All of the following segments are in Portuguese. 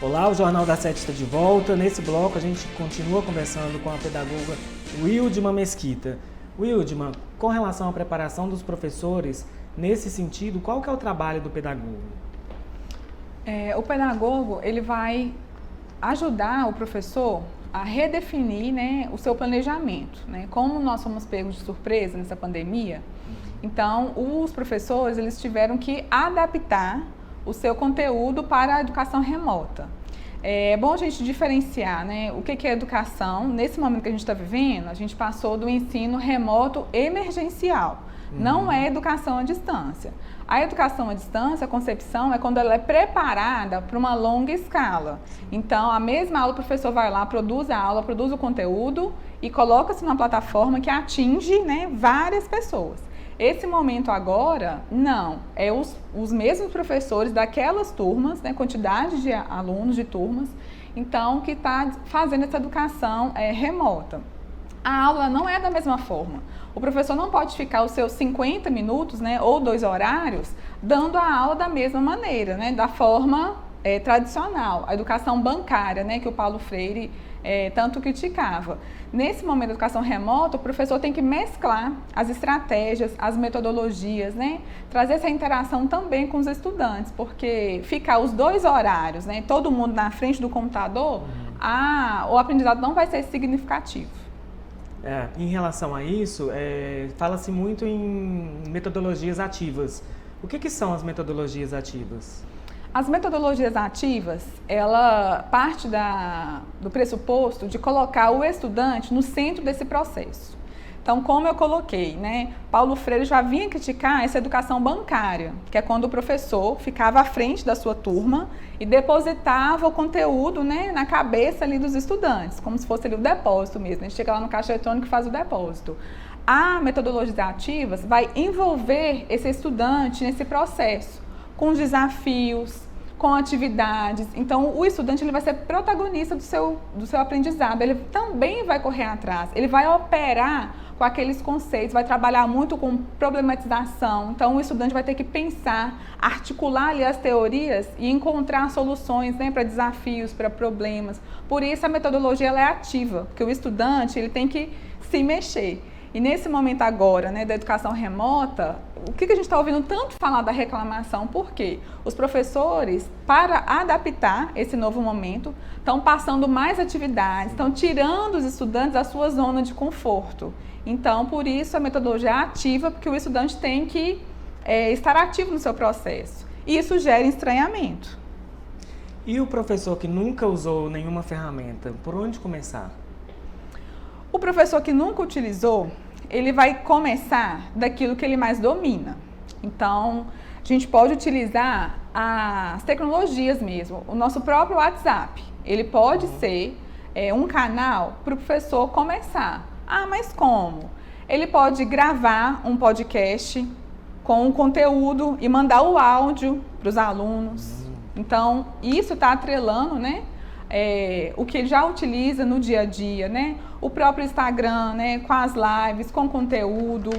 Olá, o Jornal da Sete está de volta. Nesse bloco a gente continua conversando com a pedagoga Wildma Mesquita. Wildma, com relação à preparação dos professores, nesse sentido, qual que é o trabalho do pedagogo? O pedagogo, ele vai ajudar o professor a redefinir, né, o seu planejamento, né? Como nós fomos pegos de surpresa nessa pandemia, então os professores eles tiveram que adaptar o seu conteúdo para a educação remota. É bom a gente diferenciar, né, o que é educação. Nesse momento que a gente está vivendo, a gente passou do ensino remoto emergencial. Não é educação à distância. A educação à distância, a concepção é quando ela é preparada para uma longa escala. Então, a mesma aula, o professor vai lá, produz a aula, produz o conteúdo e coloca-se numa plataforma que atinge, né, várias pessoas. Esse momento agora, não. É os mesmos professores daquelas turmas, né, quantidade de alunos de turmas, então, que está fazendo essa educação remota. A aula não é da mesma forma. O professor não pode ficar os seus 50 minutos, né, ou 2 horários, dando a aula da mesma maneira, né, da forma tradicional, a educação bancária, né, que o Paulo Freire tanto criticava. Nesse momento da educação remota, o professor tem que mesclar as estratégias, as metodologias, né, trazer essa interação também com os estudantes, porque ficar os 2 horários, né, todo mundo na frente do computador, o aprendizado não vai ser significativo. Em relação a isso, fala-se muito em metodologias ativas. O que são as metodologias ativas? As metodologias ativas, ela parte do pressuposto de colocar o estudante no centro desse processo. Então, como eu coloquei, né, Paulo Freire já vinha criticar essa educação bancária, que é quando o professor ficava à frente da sua turma e depositava o conteúdo, né, na cabeça ali dos estudantes, como se fosse ali o depósito mesmo. A gente chega lá no caixa eletrônico e faz o depósito. A metodologias ativas vai envolver esse estudante nesse processo, com desafios, com atividades. Então, o estudante ele vai ser protagonista do seu aprendizado, ele também vai correr atrás, ele vai operar com aqueles conceitos, vai trabalhar muito com problematização. Então, o estudante vai ter que pensar, articular ali as teorias e encontrar soluções, né, para desafios, para problemas. Por isso, a metodologia ela é ativa, porque o estudante ele tem que se mexer. E nesse momento agora, né, da educação remota, o que a gente está ouvindo tanto falar da reclamação? Por quê? Os professores, para adaptar esse novo momento, estão passando mais atividades, estão tirando os estudantes da sua zona de conforto. Então, por isso, a metodologia é ativa, porque o estudante tem que estar ativo no seu processo. E isso gera estranhamento. E o professor que nunca usou nenhuma ferramenta, por onde começar? O professor que nunca utilizou, ele vai começar daquilo que ele mais domina. Então, a gente pode utilizar as tecnologias mesmo. O nosso próprio WhatsApp, ele pode ser um canal para o professor começar. Ah, mas como? Ele pode gravar um podcast com um conteúdo e mandar o áudio para os alunos. Então, isso está atrelando, né? O que ele já utiliza no dia a dia, né? O próprio Instagram, né? Com as lives, com conteúdo,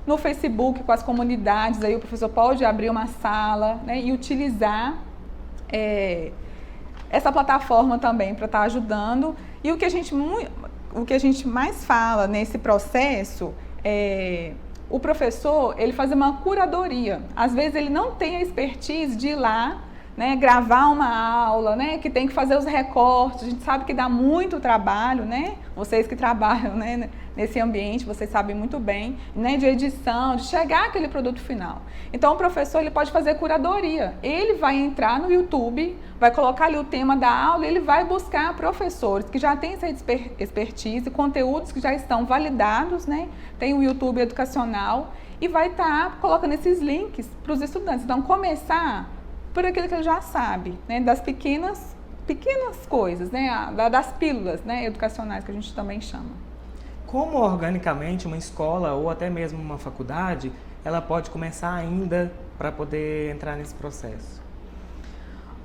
no Facebook, com as comunidades, aí o professor pode abrir uma sala, né? E utilizar essa plataforma também para estar ajudando. E o que a gente mais fala nesse processo o professor, ele fazer uma curadoria. Às vezes ele não tem a expertise de ir lá, né, gravar uma aula, né, que tem que fazer os recortes, a gente sabe que dá muito trabalho, né, vocês que trabalham, né, nesse ambiente, vocês sabem muito bem, né, de edição, de chegar àquele produto final. Então o professor ele pode fazer curadoria, ele vai entrar no YouTube, vai colocar ali o tema da aula e ele vai buscar professores que já têm essa expertise, conteúdos que já estão validados, né, tem o YouTube educacional e vai estar colocando esses links para os estudantes. Então começar por aquilo que ele já sabe, né, das pequenas coisas, né, das pílulas, né, educacionais que a gente também chama. Como organicamente uma escola ou até mesmo uma faculdade, ela pode começar ainda para poder entrar nesse processo?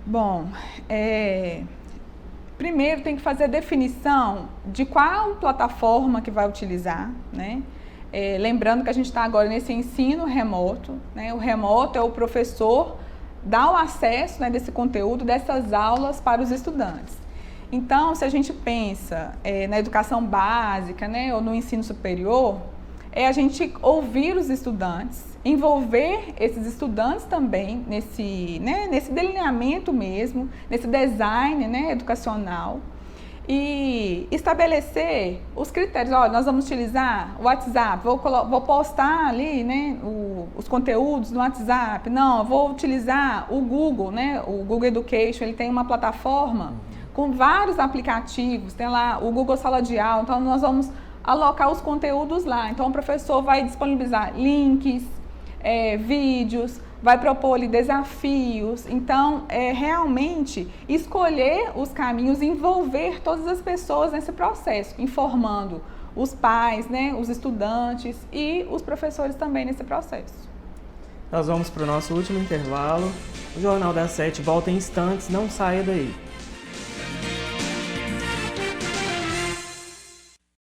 Bom, primeiro tem que fazer a definição de qual plataforma que vai utilizar, né? Lembrando que a gente está agora nesse ensino remoto, né? O remoto é o professor dar o acesso, né, desse conteúdo, dessas aulas para os estudantes. Então, se a gente pensa na educação básica, né, ou no ensino superior, é a gente ouvir os estudantes, envolver esses estudantes também nesse delineamento mesmo, nesse design, né, educacional, e estabelecer os critérios. Olha, nós vamos utilizar o WhatsApp, vou postar ali, né, os conteúdos no WhatsApp. Não, eu vou utilizar o Google, né, o Google Education, ele tem uma plataforma com vários aplicativos, tem lá o Google Sala de Aula, então nós vamos alocar os conteúdos lá. Então o professor vai disponibilizar links, vídeos, vai propor ali desafios. Então, realmente escolher os caminhos, envolver todas as pessoas nesse processo, informando os pais, né, os estudantes e os professores também nesse processo. Nós vamos para o nosso último intervalo. O Jornal das 7 volta em instantes, não saia daí.